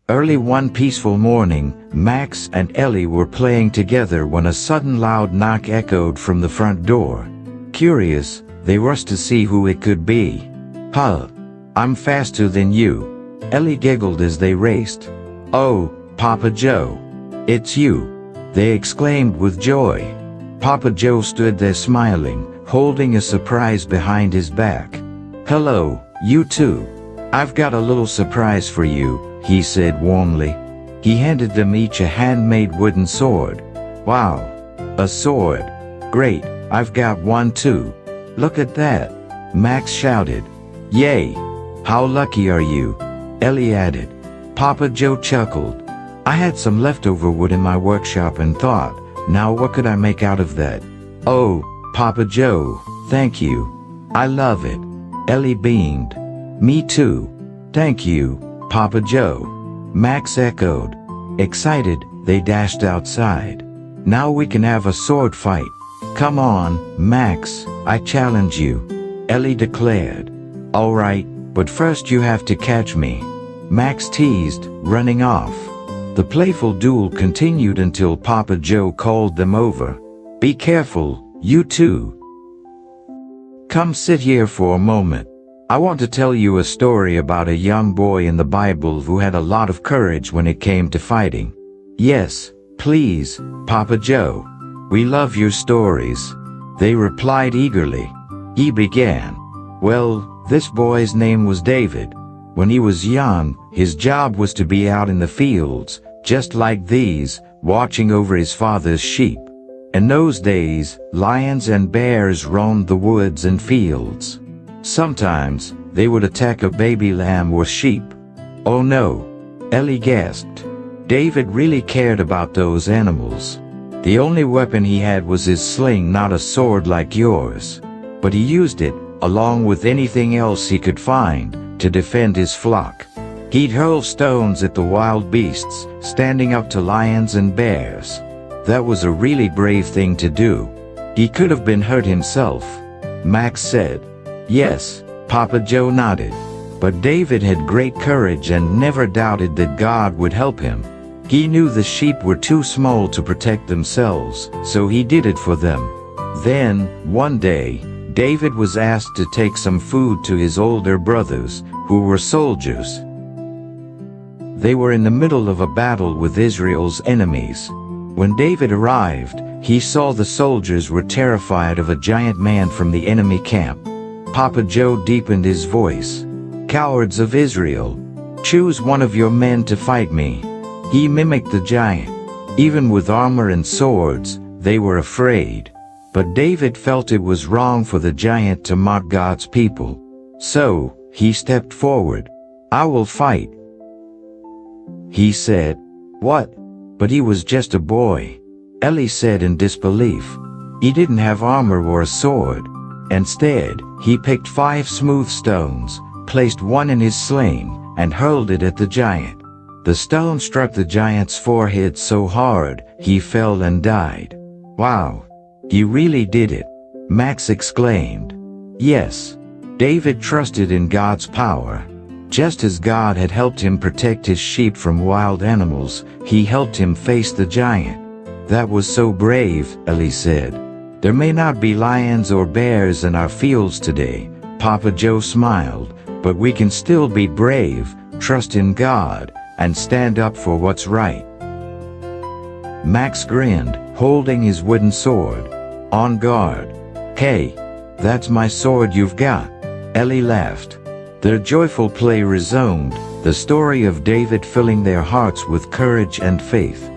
Early one peaceful morning, Max and Ellie were playing together when a sudden loud knock echoed from the front door. Curious, they rushed to see who it could be. "Huh, I'm faster than you," Ellie giggled as they raced. "Oh, Papa Joe, it's you," they exclaimed with joy. Papa Joe stood there smiling, holding a surprise behind his back. "Hello, you two. I've got a little surprise for you," he said warmly. He handed them each a handmade wooden sword. "Wow, a sword. Great, I've got one too. Look at that," Max shouted. "Yay, how lucky are you?" Ellie added. Papa Joe chuckled. "I had some leftover wood in my workshop and thought, now what could I make out of that?" "Oh, Papa Joe, thank you. I love it," Ellie beamed. "Me too. Thank you, Papa Joe," Max echoed. Excited, they dashed outside. "Now we can have a sword fight. Come on, Max, I challenge you," Ellie declared. "All right, but first you have to catch me," Max teased, running off. The playful duel continued until Papa Joe called them over. "Be careful, you two. Come sit here for a moment. I want to tell you a story about a young boy in the Bible who had a lot of courage when it came to fighting." "Yes, please, Papa Joe. We love your stories," they replied eagerly. He began. "Well, this boy's name was David. When he was young, his job was to be out in the fields, just like these, watching over his father's sheep. In those days, lions and bears roamed the woods and fields. Sometimes, they would attack a baby lamb or sheep." "Oh no," Ellie gasped. David really cared about those animals. The only weapon he had was his sling, not a sword like yours. But he used it, along with anything else he could find, to defend his flock. He'd hurl stones at the wild beasts, standing up to lions and bears. That was a really brave thing to do. He could have been hurt himself, Max said. "Yes," Papa Joe nodded. But David had great courage and never doubted that God would help him. He knew the sheep were too small to protect themselves, so he did it for them. Then, one day, David was asked to take some food to his older brothers, who were soldiers. They were in the middle of a battle with Israel's enemies. When David arrived, he saw the soldiers were terrified of a giant man from the enemy camp. Papa Joe deepened his voice. "Cowards of Israel, choose one of your men to fight me." He mimicked the giant. Even with armor and swords, they were afraid. But David felt it was wrong for the giant to mock God's people. So, he stepped forward. "I will fight," he said. "What? But he was just a boy," Ellie said in disbelief. "He didn't have armor or a sword." Instead, he picked 5 smooth stones, placed one in his sling, and hurled it at the giant. The stone struck the giant's forehead so hard, he fell and died. "Wow, he really did it," Max exclaimed. Yes, David trusted in God's power. Just as God had helped him protect his sheep from wild animals, he helped him face the giant. "That was so brave," Ellie said. "There may not be lions or bears in our fields today," Papa Joe smiled, "but we can still be brave, trust in God, and stand up for what's right." Max grinned, holding his wooden sword. "On guard." "Hey, that's my sword you've got," Ellie laughed. Their joyful play resumed, the story of David filling their hearts with courage and faith.